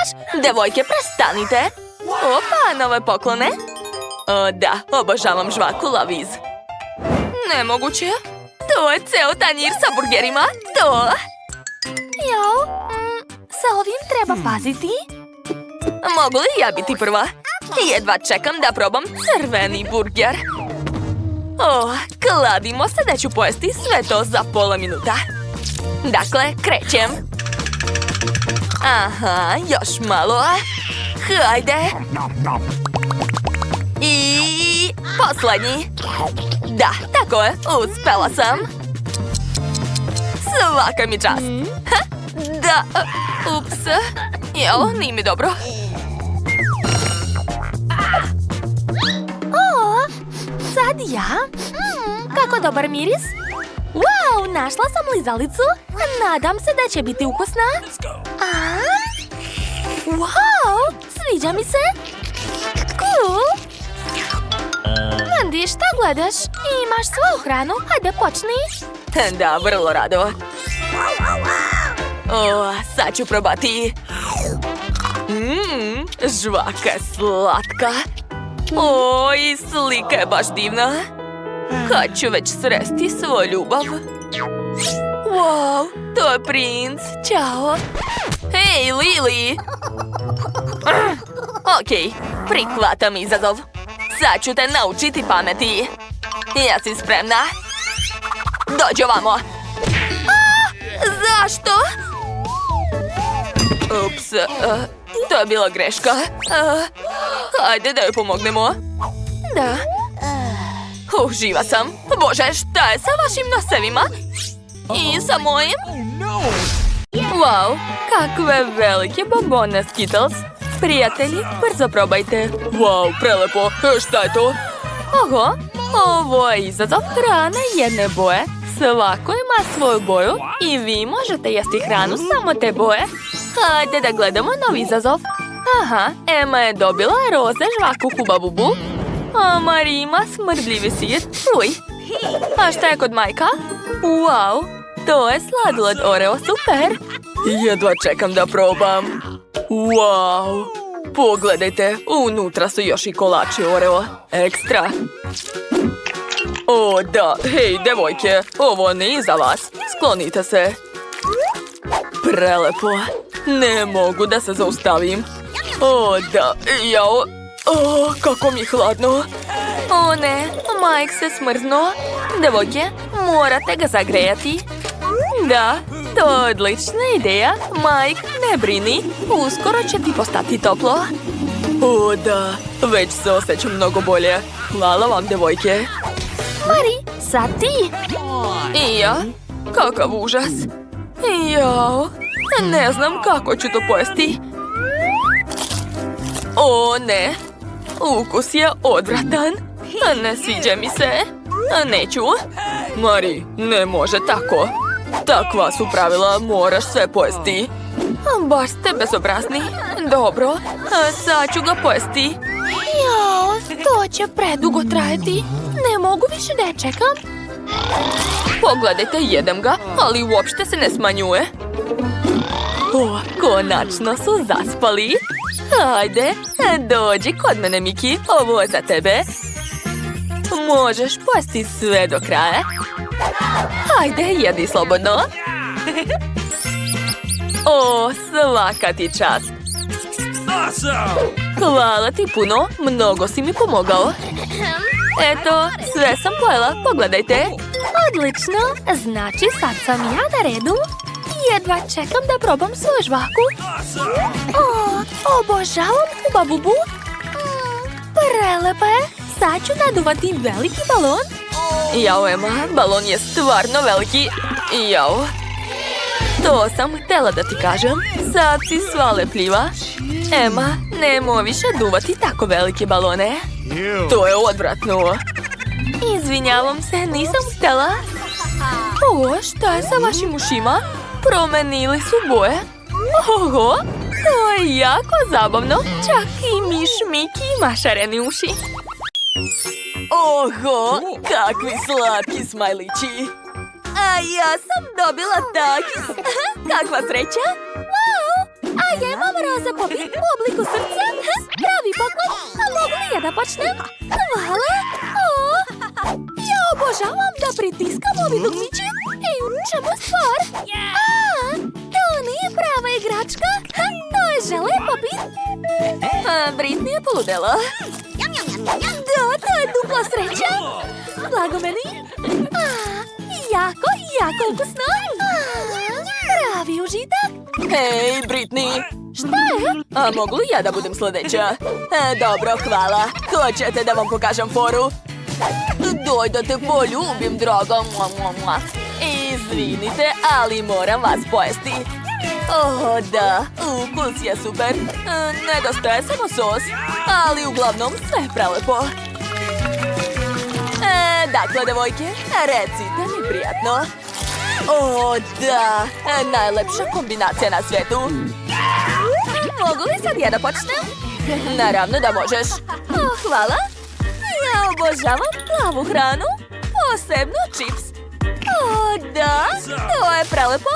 Znaš? Devojke, prestanite. Opa, nove poklone. O, da, obožavam žvaku Laviz. Nemoguće. To je ceo tanjir sa burgerima. To. Jao, sa ovim treba paziti. Mogu li ja biti prva? Jedva čekam da probam crveni burger. O, kladimo se da ću pojesti sve to za pola minuta. Dakle, krećem. Aha, još malo. Hajde. I poslednji. Da, tako je, uspela sam. Svaka mi čast. Da, ups. Jel, nije mi dobro. O, sad ja? Kako dobar miris. Wow, našla sam lizalicu. Nadam se da će biti ukusna. Wow, sviđa mi se. Cool. Mandy, šta gledaš? Imaš svoju hranu, hajde počni. Da, vrlo rado. O, sad ću probati. Žvaka je slatka. O, i slika je baš divna. Kad ću već sresti svoju ljubav? Wow, to je princ. Ćao. Hej, Lili. Okej, prihvatam izazov. Sad ću te naučiti pameti. Jesi spremna? Dođi ovamo. Zašto? Ups, to je bila greška. Hajde da joj pomognemo. Da. Živa sam. Bože, šta je sa vašim nosevima? I sa mojim? Wow, kakve velike bombone Skittles. Prijatelji, brzo probajte. Wow, prelepo. Šta je to? Oho, ovo je izazov hrane jedne boje. Svako ima svoju boju i vi možete jesti hranu samo te boje. Hajde da gledamo novi izazov. Aha, Emma je dobila roze žvaku Huba Bubu. A Mari ima smrdljivi sir. Uj. A šta je kod Majka? Wow, to je sladoled Oreo, super. Jedva čekam da probam. Wow, pogledajte, unutra su još i kolači Oreo. Ekstra. O, da, hej, devojke, ovo nije za vas. Sklonite se. Prelepo. Ne mogu da se zaustavim. O, da, jao. O, kako mi je hladno. O, ne, Mike se smrznuo. Devojke, morate ga zagrejati. Da, to je odlična ideja. Mike, ne brini. Uskoro će ti postati toplo. O, da, već se osjećam mnogo bolje. Hvala vam, devojke. Mari, sad ti. I ja? Kakav užas. Jao, ne znam kako ću to pojesti. O, ne. Ukus je odvratan. Ne sviđa mi se. Neću. Mari, ne može tako. Takva su pravila, moraš sve pojesti. Baš ste bezobrazni. Dobro, sad ću ga pojesti. Jao, to će predugo trajati. Ne mogu više da je čekam. Pogledajte, jedem ga, ali uopšte se ne smanjuje. O, konačno su zaspali. Hajde, dođi kod mene, Miki. Ovo je za tebe. Možeš pojesti sve do kraja. Hajde, jedi slobodno. O, svaka ti čast. Hvala ti puno, mnogo si mi pomogao. Eto, sve sam pojela, pogledajte. Odlično, znači sad sam ja na redu. Jedva čekam da probam svoju žvaku. O, obožavam Huba Bubu. Prelepa je. Sad ću naduvati veliki balon. Jao, Emma, balon je stvarno veliki. Jao. To sam htjela da ti kažem. Sad si sva lepljiva. Emma, nemoj više duvati tako velike balone. To je odvratno. Izvinjavam se, nisam htjela. O, šta je sa vašim ušima? Promenili su boje. Oho, to je jako zabavno. Čak i miš Miki ima šareni uši. Oho, kakvi slatki smajlići. A ja sam dobila takis. Kakva sreća. Wow, a ja imam roza popit u obliku srca. Pravi poklon. A mogu li ja da počnem? Hvala. Ja obožavam da pritiskam ovi dugmići. I u čemu je stvar? To nije prava igračka. To je žele popit. Britney je poludela. Da, to je dupla sreća. Blago meni. Jako, jako ukusno. Pravi užitak. Hej, Britney. Šta je? A mogu li ja da budem sljedeća? Dobro, hvala. Hoćete da vam pokažem foru? Doj da te poljubim, draga. Izvinite, ali moram vas pojesti. Da, ukus je super. Nedostaje samo sos, ali uglavnom sve je prelepo. Dakle, devojke, recite mi prijatno. Da, najlepša kombinacija na svijetu. Mogu li sad ja da počnem? Naravno da možeš. Hvala. Ja obožavam plavu hranu, posebno čips. Da, to je prelepo.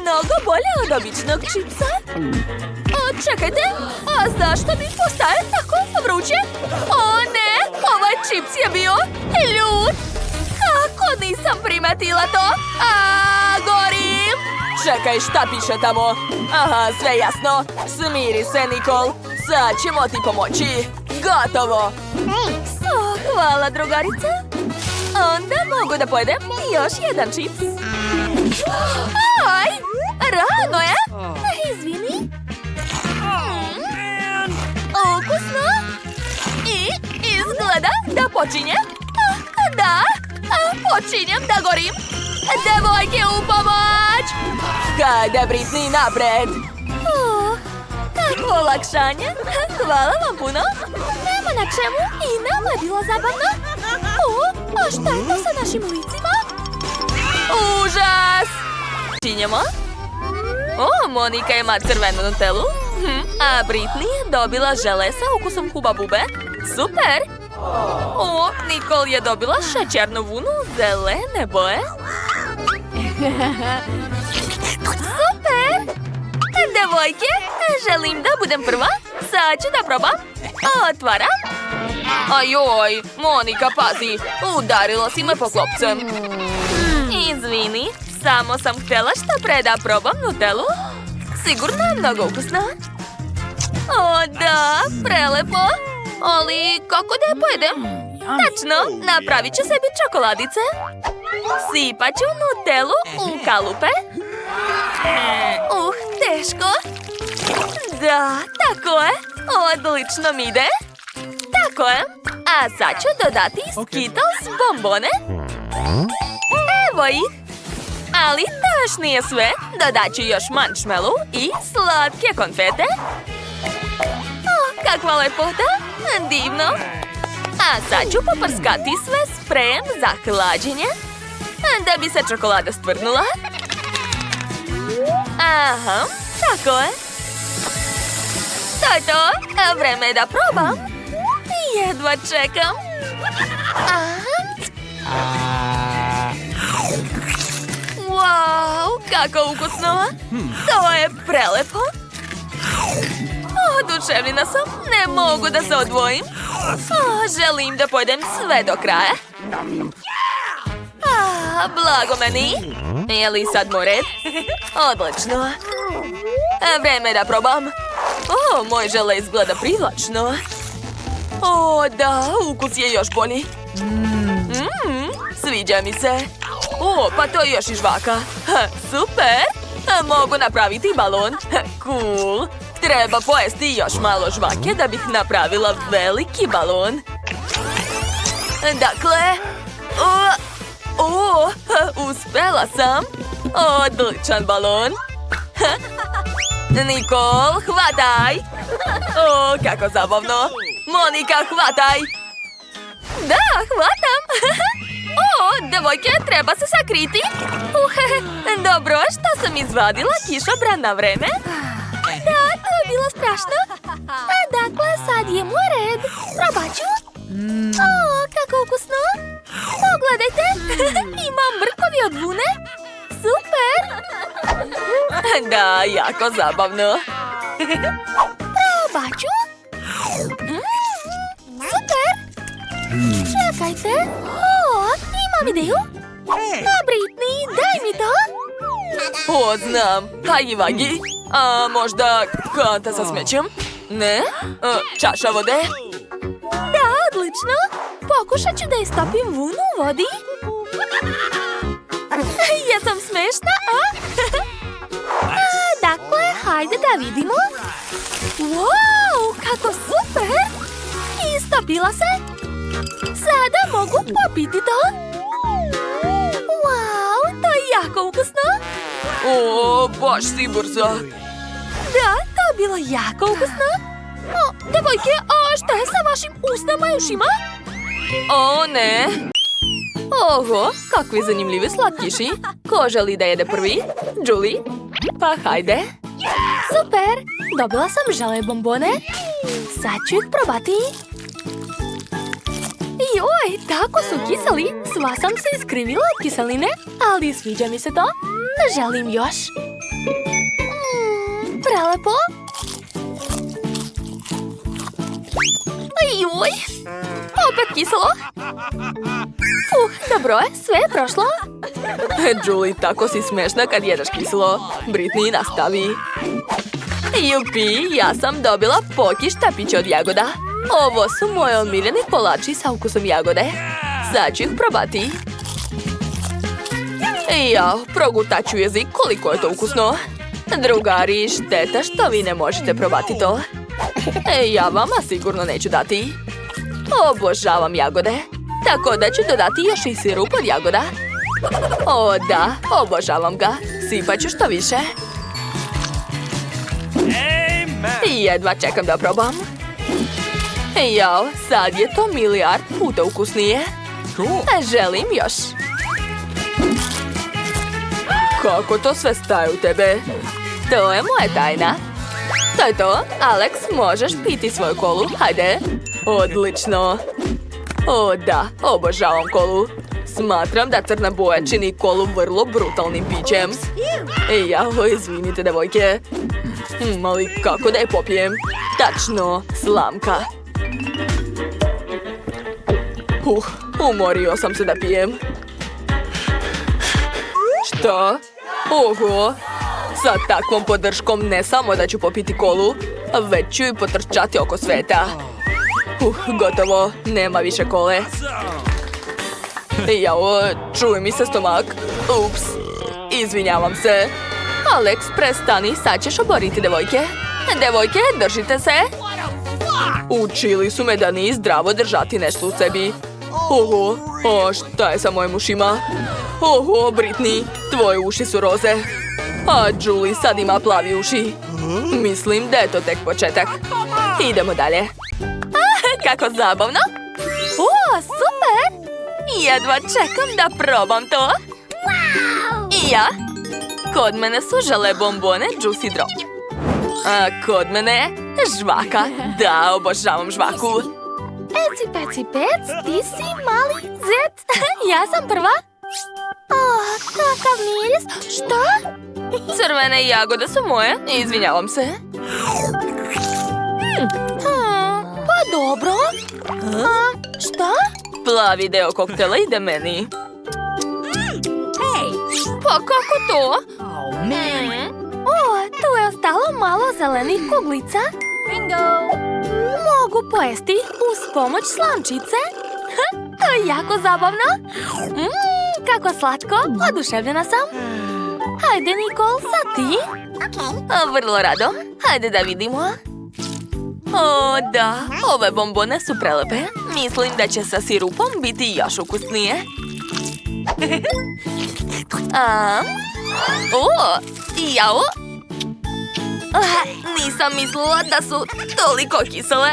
Mnogo bolje od običnog čipsa. Čekajte, a zašto mi postaje tako vruće? Ne, ovaj čips je bio ljud. Kako nisam primetila to? Gorim! Čekaj, šta piše tamo? Aha, sve jasno. Smiri se, Nikol. Sad ćemo ti pomoći. Gotovo. Hvala, drugarice. Onda mogu da pojedem još jedan čips. Aj, rano je. Izvini. Ukusno. I izgleda da počinjem. Da, počinjem da gorim. Devojke, u pomoć! Hajde, Britney, napred! Kakvo olakšanje! Hvala vam puno! Nema na čemu i nama je bilo zabavno! A šta je to sa našim licima? Užas! Činjemo? Monika ima crvenu Nutellu, a Britney je dobila žele sa ukusom Huba Bube. Super! Nikol je dobila šećernu vunu zelene boje. Super! Devojke, želim da budem prva. Sad ću da probam. Otvaram. Ajoj, Monika, pazi. Udarila si me po klopcem. Izvini, samo sam htjela što pre da probam Nutellu. Sigurno je mnogo ukusna. Da, prelepo. Ali kako da je pojedem? Tačno, napravit ću sebi čokoladice. Sipat ću Nutellu u kalupe. Teško. Da, tako je. Odlično mi ide. Tako je. A sad ću dodati Skittles bombone. Evo ih. Ali to još nije sve. Dodat ću još marshmallow i slatke konfete. Kakva lepota. Divno. A sad ću poprskati sve sprejem za hlađenje, da bi se čokolada stvrnula. Aha, tako je. To je to. Vreme je da probam. Jedva čekam. Wow, kako ukusno. To je prelepo. Oduševljena sam. Ne mogu da se odvojim. Želim da pojedem sve do kraja. Blago meni. Je li sad moj red? Odlično. Vreme je da probam. Moj žele izgleda privlačno. Da, ukus je još bolji. Sviđa mi se. Pa to je još i žvaka. Super. Mogu napraviti balon. Cool. Treba pojesti još malo žvake da bih napravila veliki balon. Dakle... uspela sam. Odličan balon. Nikol, hvataj. Kako zabavno. Monika, hvataj. Da, hvatam. Devojke, treba se sakriti. Dobro, što sam izvadila kišobran na vreme. Da, to je bilo strašno. Dakle, sad je moj red. Probat ću. Kako ukusno. Pogledajte. Imam brkovi od vune. Super. Da, jako zabavno. Probat ću. Super. Čekajte. Imam ideju. Britney, daj mi to. O, znam. Hagi vagi. A možda kanta sa smećem? Ne? Čaša vode? Da, odlično. Pokušat ću da je stopim vun u vodi. Jesam smešna, a? Dakle, hajde da vidimo. Wow, kako super! Istopila se. Sada mogu popiti to. Wow, to je jako ukusno. O, baš si brza. Da, to je bilo jako ukusno. O, devojke, a šta je sa vašim usnama i ušima? O, ne. Oho, kakvi zanimljivi slatkiši. Ko želi da jede prvi? Julie? Pa hajde. Super, dobila sam žele bombone. Sad ću ih probati. Joj, tako su kiseli. Sva sam se iskrivila od kiseline, ali sviđa mi se to. Želim još. Prelepo. Joj, opet kiselo. Dobro je, sve je prošlo. Julie, tako si smešna kad jedeš kiselo. Britney, nastavi. Jupi, ja sam dobila poki štapić od jagoda. Ovo su moji omiljeni kolači sa ukusom jagode. Sad ću ih probati. Jao, progutat ću jezik, koliko je to ukusno. Drugari, šteta što vi ne možete probati to. Ja vama sigurno neću dati. Obožavam jagode. Tako da ću dodati još i sirup od jagoda. O da, obožavam ga. Sipat ću što više. Jedva čekam da probam. Jao, sad je to milijard puta ukusnije. Želim još. Kako to sve staje u tebe? To je moja tajna. To je to. Alex, možeš piti svoju kolu. Hajde. Odlično. O da, obožavam kolu. Smatram da crna boja čini kolu vrlo brutalnim pićem. Jao, izvinite, devojke. Ali kako da je popijem? Tačno, slamka. Umorio sam se da pijem. Šta? Oho! Sa takvom podrškom ne samo da ću popiti kolu, već ću i potrčati oko sveta. Gotovo, nema više kole. Jao, čuje mi se stomak. Ups, izvinjavam se. Alex, prestani, sad ćeš oboriti devojke. Devojke, držite se. Učili su me da nije zdravo držati nešto u sebi. Oho, šta je sa mojim ušima? Oho, Britney, tvoje uši su roze. A Julie sad ima plavi uši. Mislim da je to tek početak. Idemo dalje. Kako zabavno. Super. Jedva čekam da probam to. I ja. Kod mene su žele bombone Juicy Drop. A kod mene žvaka. Da, obožavam žvaku. Eci, peci, pec, ti si mali zet. Ja sam prva. Kakav miris. Šta? Crvene jagode su moje. Izvinjavam se. Pa dobro. Šta? Plavi deo koktela ide meni. Pa kako to? Tu je ostalo malo zelenih kuglica. Bingo! Mogu pojesti uz pomoć slamčice. To je jako zabavno. Kako slatko, oduševljena sam. Hajde, Nicole, sad ti. Vrlo rado. Hajde da vidimo. O, da, ove bombone su prelepe. Mislim da će sa sirupom biti još ukusnije. Jao. Nisam mislila da su toliko kisele.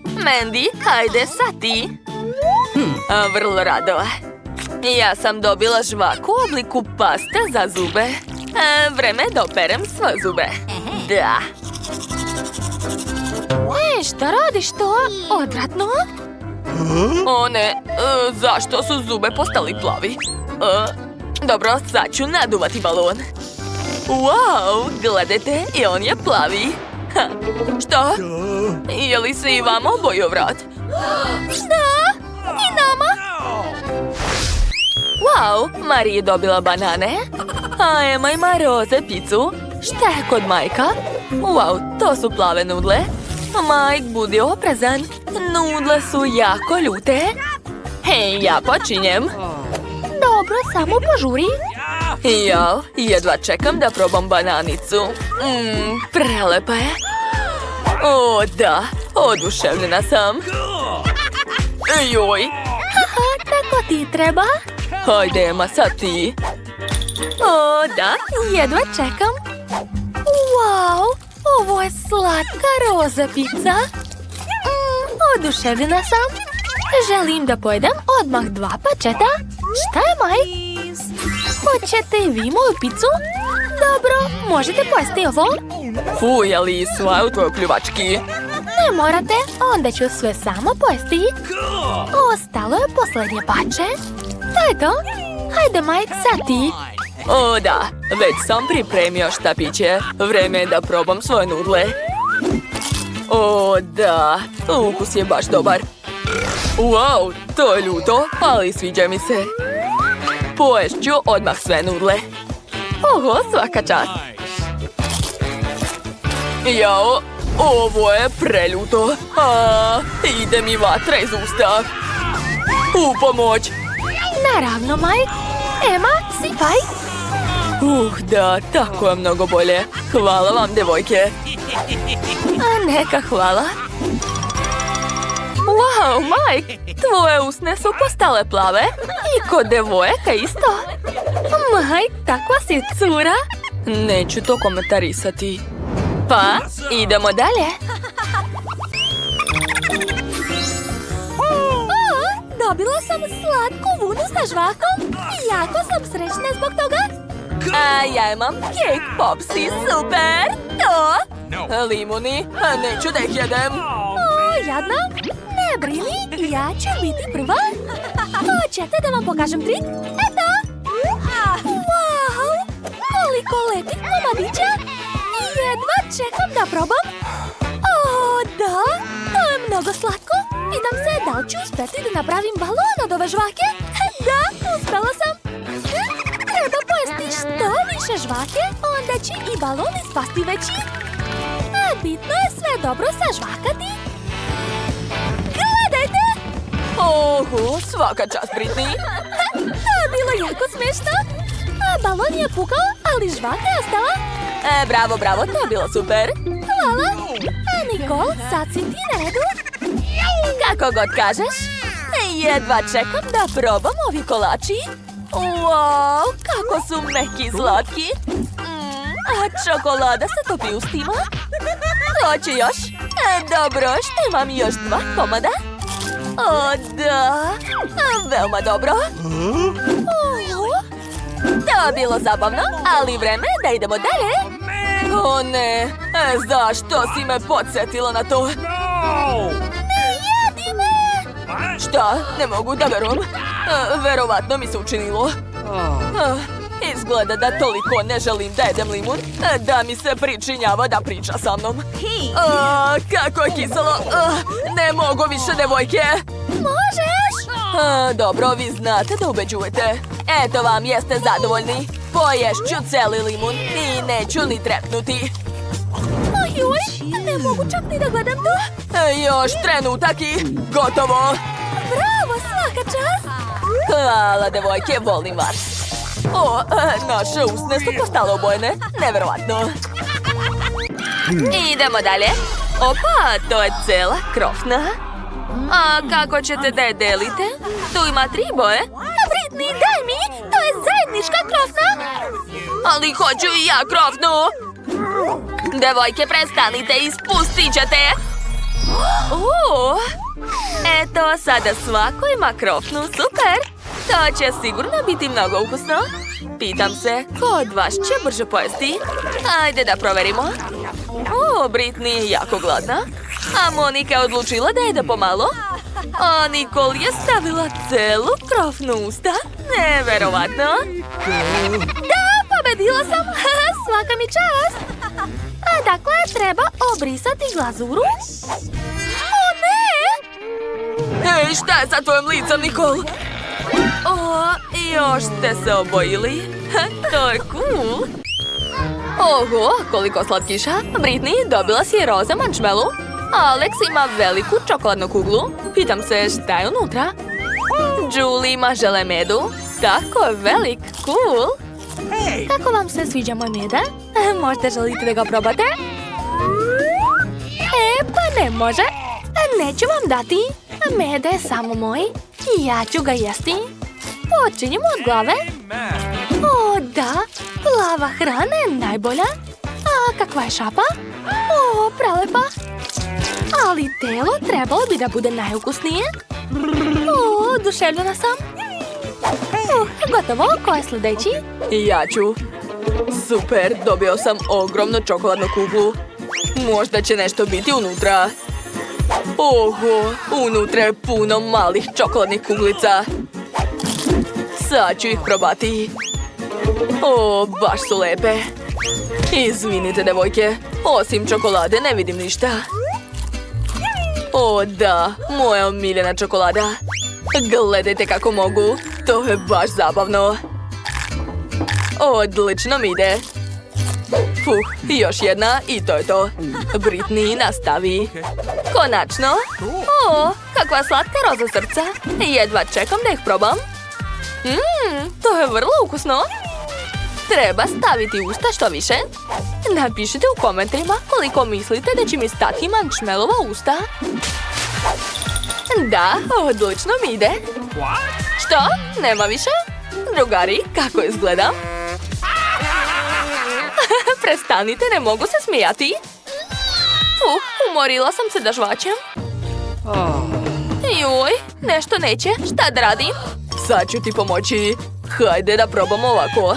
Mandy, hajde sad ti. Vrlo rado. Ja sam dobila žvaku u obliku paste za zube. Vreme da operem svoje zube. Da. Šta radiš to? Odvratno? O ne, zašto su zube postali plavi? Dobro, sad ću naduvati balon. Wow, gledajte, i on je plavi. Ha, šta? Je li se i vama obojio vrat? Šta? I nama? Wow, Mari je dobila banane, a Ema ima roze picu. Šta je kod Majka? Wow, to su plave nudle. Majk, budi oprezan. Nudle su jako ljute. Hej, ja počinjem. Dobro, samo požuri. Jao, jedva čekam da probam bananicu. Prelepa je. O, da, oduševljena sam. Joj. Haha, tako ti treba. Hajde, Ema, sad ti. O, da, jedva čekam. Wow, ovo je slatka roza pizza. Oduševljena sam. Želim da pojedem odmah 2 pačeta. Šta je, Mike? Hoćete i vi moju picu? Dobro, možete pojesti ovo. Fuj, ali sva u tvojoj pljuvački. Ne morate, onda ću sve samo pojesti. Ostalo je posljednje pače. To je to. Hajde, Mike, sad ti. O, da, već sam pripremio štapiće. Vreme je da probam svoje nudle. O, da, ukus je baš dobar. Wow, to je ljuto, ali sviđa mi se. Pojest ću odmah sve nudle. Oho, svaka čast. Jao, ovo je preljuto. Ide mi vatra iz usta. U pomoć. Naravno, Mike. Ema, sipaj. Da, tako je mnogo bolje. Hvala vam, devojke. A neka hvala. Wow, Mike, tvoje usne su postale plave. I kod devojaka isto. Mike, takva si cura. Neću to komentarisati. Pa, idemo dalje. Dobila sam slatku vunu sa žvakom. Jako sam srećna zbog toga. A ja imam cake popsi, super. To? Limuni, neću da ih jedem. O, jadna. Ne brini, ja ću biti prva. Hoćete da vam pokažem trik? Eto. Wow, koliko lepih komadića. Jedva čekam da probam. O, da, to je mnogo slatko. Pitam se da li ću uspjeti da napravim balon od ove žvake. Da, uspjela sam. Treba pojesti što više žvake, onda će i balon ispasti veći. A bitno je sve dobro sažvakati. Gledajte! Oho, svaka čast, Britney. To je bilo jako smiješno. A balon je pukao, ali žvaka je ostala. Bravo, bravo, to je bilo super. Hvala. A Nikol, sad si ti na redu. Kako god kažeš. Jedva čekam da probam ovi kolači. Wow, kako su meki i slatki. A čokolada se topi ustima. Hoće još? Dobro, što imam još 2 komada. O, da. Veoma dobro. To je bilo zabavno, ali vreme je da idemo dalje. O ne, zašto si me podsjetila na to? Ne jedi me! Šta? Ne mogu da verujem. Verovatno mi se učinilo. Izgleda da toliko ne želim da jedem limun, da mi se pričinjava da priča sa mnom. Kako je kiselo. Ne mogu više, devojke. Možeš! Dobro, vi znate da ubeđujete. Eto vam, jeste zadovoljni. Poješću celi limun i neću ni trepnuti. Ojoj, ne mogu čak ni da gledam to. Još trenutak i gotovo. Bravo, svaka čast. Hvala, devojke, volim vas. O, naše usne su postale obojene. Neverovatno. Idemo dalje. Opa, to je cela krofna. A kako ćete da je delite? Tu ima 3 boje. Britney, daj mi, to je zajednička krofna. Ali hoću i ja krofnu. Devojke, prestanite, ispustit ćete. Eto, sada svako ima krofnu, super. To će sigurno biti mnogo ukusno. Pitam se, ko od vas će brže pojesti? Ajde da proverimo. Britney je jako gladna. A Monika je odlučila da jede pomalo. A Nikol je stavila celu krofnu usta. Neverovatno. Da, pobedila sam. svaka mi čast. A dakle, treba obrisati glazuru. O, ne! Ej, šta je sa tvojim licom, Nikol? O, još ste se obojili. To je cool. Oho, koliko slatkiša. Britney, dobila si roza marshmallow. Alex ima veliku čokoladnu kuglu. Pitam se šta je unutra. Julie ima žele medu. Tako je velik, cool. Kako vam se sviđa moj meda? Možda želite da ga probate? Pa ne može. Neću vam dati. Meda je samo moj. Ja ću ga jesti. Počinjemo od glave. O, da. Plava hrana je najbolja. A kakva je šapa? O, prelepa. Ali telo trebalo bi da bude najukusnije. O, oduševljena sam. Gotovo, ko je sljedeći? Ja ću. Super, dobio sam ogromnu čokoladnu kuglu. Možda će nešto biti unutra. Oho, unutra je puno malih čokoladnih kuglica. Sad ću ih probati. O, baš su lepe. Izvinite, devojke, osim čokolade ne vidim ništa. O, da, moja omiljena čokolada. Gledajte kako mogu, to je baš zabavno. Odlično mi ide. Još jedna i to je to. Britney, nastavi. Konačno. O, kakva slatka roza srca. Jedva čekam da ih probam. To je vrlo ukusno. Treba staviti usta što više. Napišite u komentarima koliko mislite da će mi stati marshmallova usta. Da, odlično mi ide. Što? Nema više? Drugari, kako izgledam? Prestanite, ne mogu se smijati. Umorila sam se da žvačem. Joj, nešto neće. Šta da radim? Sad ću ti pomoći. Hajde da probamo ovako.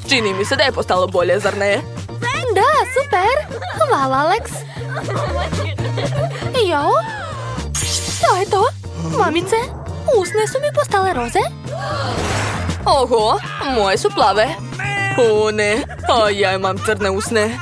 Čini mi se da je postalo bolje, zar ne? Da, super. Hvala, Alex. Jo? Što je to? Mamice, usne su mi postale roze. Oho, moje su plave. O ne, a ja imam crne usne.